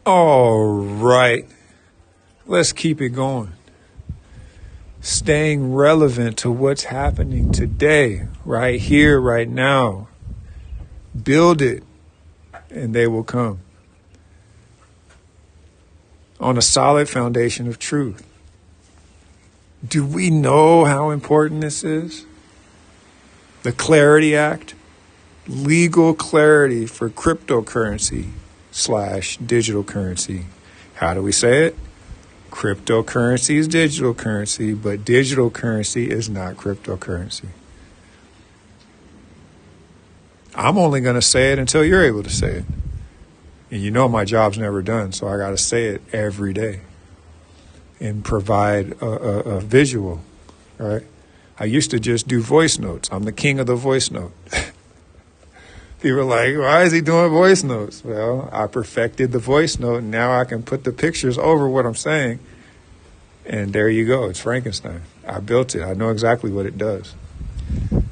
All right, let's keep it going. Staying relevant to what's happening today, right here, right now. Build it, and they will come. On a solid foundation of truth. Do we know how important this is? The CLARiTY Act, legal clarity for cryptocurrency / digital currency. How do we say it? Cryptocurrency is digital currency, but digital currency is not cryptocurrency. I'm only going to say it until you're able to say it. And you know my job's never done, so I got to say it every day and provide a visual, right? I used to just do voice notes. I'm the king of the voice note. People are like, why is he doing voice notes? Well, I perfected the voice note, and now I can put the pictures over what I'm saying. And there you go. It's Frankenstein. I built it. I know exactly what it does.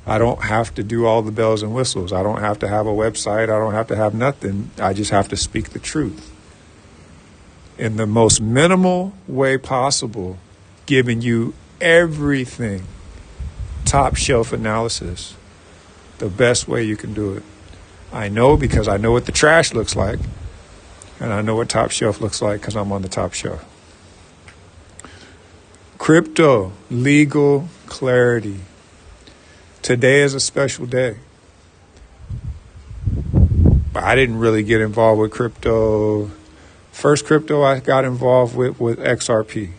I don't have to do all the bells and whistles. I don't have to have a website. I don't have to have nothing. I just have to speak the truth in the most minimal way possible, giving you everything. Top shelf analysis. The best way you can do it. I know because I know what the trash looks like. And I know what top shelf looks like because I'm on the top shelf. Crypto, legal clarity. Today is a special day. But I didn't really get involved with crypto. First crypto I got involved with XRP.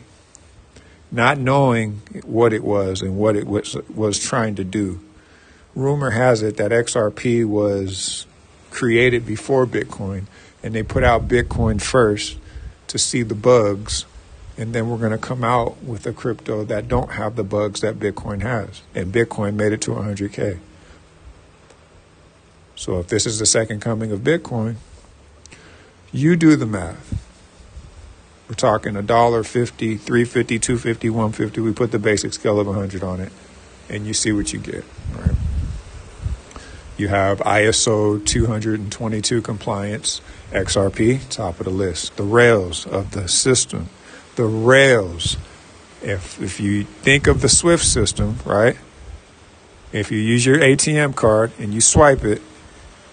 Not knowing what it was and what it was trying to do. Rumor has it that XRP was created before Bitcoin, and they put out Bitcoin first to see the bugs, and then we're going to come out with a crypto that don't have the bugs that Bitcoin has. And Bitcoin made it to 100K. So if this is the second coming of Bitcoin, you do the math. We're talking $1, $50, $3.50, $2.50, $1.50. We put the basic scale of 100 on it, and you see what you get, right? You have ISO 222 compliance, XRP, top of the list. The rails of the system. The rails. If you think of the SWIFT system, right? If you use your ATM card and you swipe it,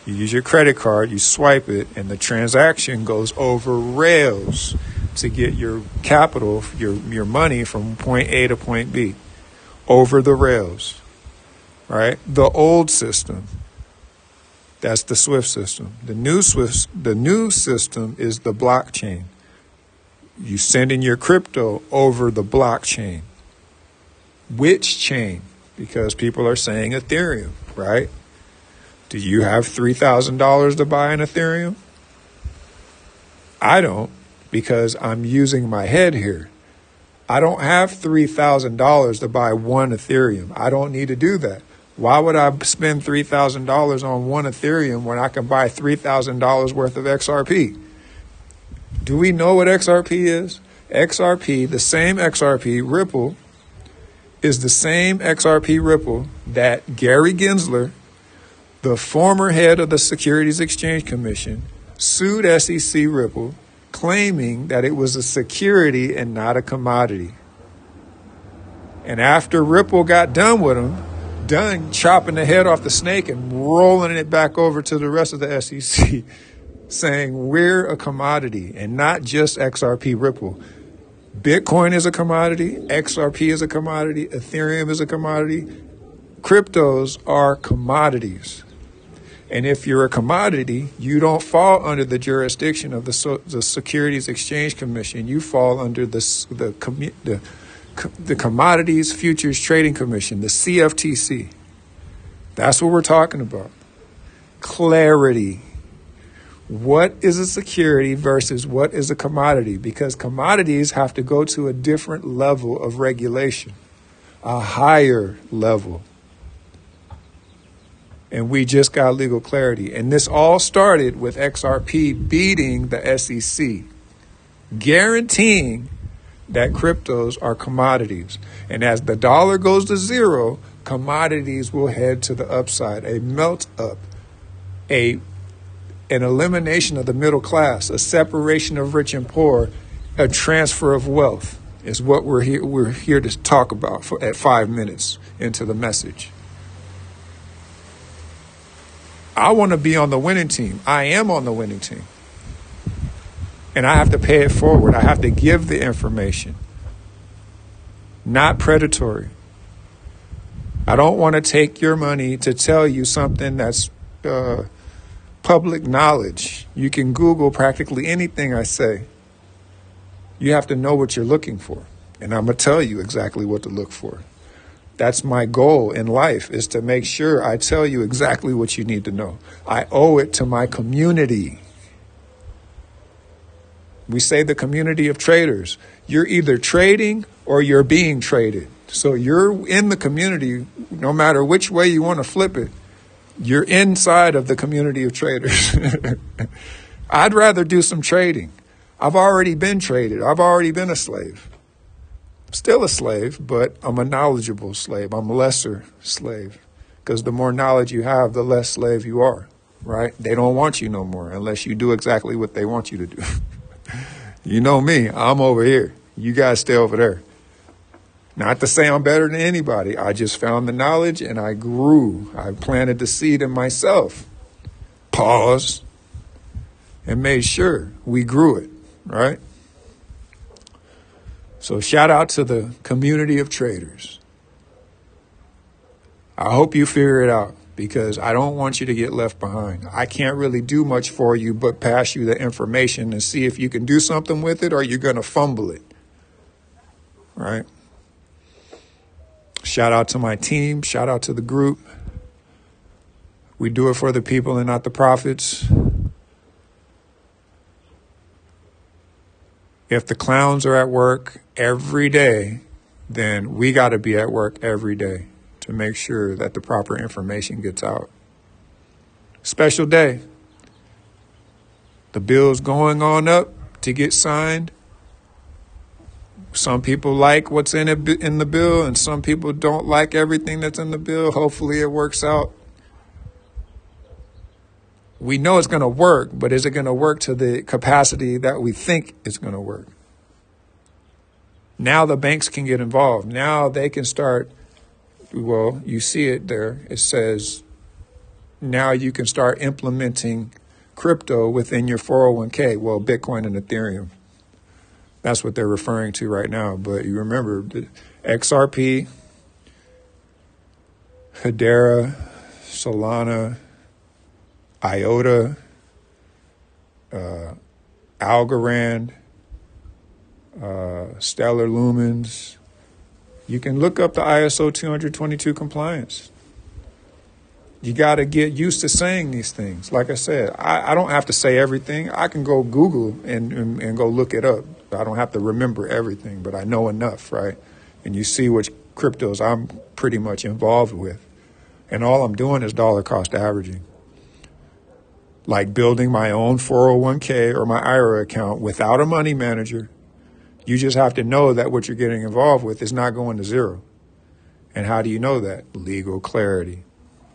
you use your credit card, you swipe it, and the transaction goes over rails to get your capital, your money from point A to point B. Over the rails, right? The old system. That's the SWIFT system. The new system is the blockchain. You send in your crypto over the blockchain. Which chain? Because people are saying Ethereum, right? Do you have $3,000 to buy an Ethereum? I don't, because I'm using my head here. I don't have $3,000 to buy one Ethereum. I don't need to do that. Why would I spend $3,000 on one Ethereum when I can buy $3,000 worth of XRP? Do we know what XRP is? XRP, the same XRP, Ripple, is the same XRP Ripple that Gary Gensler, the former head of the Securities Exchange Commission, sued SEC Ripple, claiming that it was a security and not a commodity. And after Ripple got done with him, done chopping the head off the snake and rolling it back over to the rest of the SEC, saying we're a commodity and not just XRP Ripple. Bitcoin is a commodity, XRP is a commodity, Ethereum is a commodity. Cryptos are commodities. And if you're a commodity, you don't fall under the jurisdiction of the Securities Exchange Commission. You fall under the Commodities Futures Trading Commission, the CFTC. That's what we're talking about. Clarity. What is a security versus what is a commodity? Because commodities have to go to a different level of regulation, a higher level. And we just got legal clarity. And this all started with XRP beating the SEC, guaranteeing that cryptos are commodities. And as the dollar goes to zero, commodities will head to the upside, a melt up, a an elimination of the middle class, a separation of rich and poor, a transfer of wealth is what we're here to talk about at 5 minutes into the message. I want to be on the winning team. I am on the winning team. And I have to pay it forward. I have to give the information. Not predatory. I don't want to take your money to tell you something that's public knowledge. You can Google practically anything I say. You have to know what you're looking for. And I'm going to tell you exactly what to look for. That's my goal in life, is to make sure I tell you exactly what you need to know. I owe it to my community. We say the community of traders. You're either trading or you're being traded. So you're in the community, no matter which way you want to flip it. You're inside of the community of traders. I'd rather do some trading. I've already been traded. I've already been a slave. Still a slave, but I'm a knowledgeable slave. I'm a lesser slave. Because the more knowledge you have, the less slave you are, right? They don't want you no more unless you do exactly what they want you to do. You know me, I'm over here. You guys stay over there. Not to say I'm better than anybody. I just found the knowledge and I grew. I planted the seed in myself. Pause. And made sure we grew it, right? So shout out to the community of traders. I hope you figure it out, because I don't want you to get left behind. I can't really do much for you but pass you the information and see if you can do something with it, or you're going to fumble it, right? Shout out to my team. Shout out to the group. We do it for the people and not the profits. If the clowns are at work every day, then we got to be at work every day to make sure that the proper information gets out. Special day. The bill's going on up to get signed. Some people like what's in the bill, and some people don't like everything that's in the bill. Hopefully it works out. We know it's going to work, but is it going to work to the capacity that we think it's going to work? Now the banks can get involved. Now they can start, well, you see it there. It says now you can start implementing crypto within your 401k. Well, Bitcoin and Ethereum. That's what they're referring to right now. But you remember the XRP, Hedera, Solana, IOTA, Algorand, Stellar Lumens. You can look up the ISO 222 compliance. You got to get used to saying these things. Like I said, I don't have to say everything. I can go Google and go look it up. I don't have to remember everything, but I know enough, right? And you see which cryptos I'm pretty much involved with. And all I'm doing is dollar cost averaging. Like building my own 401k or my IRA account without a money manager. You just have to know that what you're getting involved with is not going to zero. And how do you know that? Legal clarity,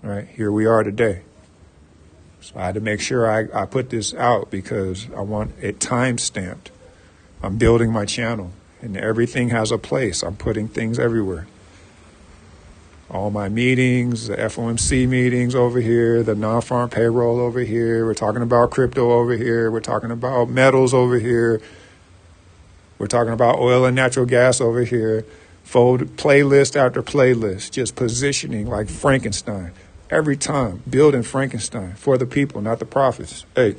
right? Here we are today. So I had to make sure I put this out because I want it time-stamped. I'm building my channel, and everything has a place. I'm putting things everywhere. All my meetings, the FOMC meetings over here, the non-farm payroll over here. We're talking about crypto over here. We're talking about metals over here. We're talking about oil and natural gas over here. Fold playlist after playlist, just positioning like Frankenstein. Every time, building Frankenstein for the people, not the profits. Hey.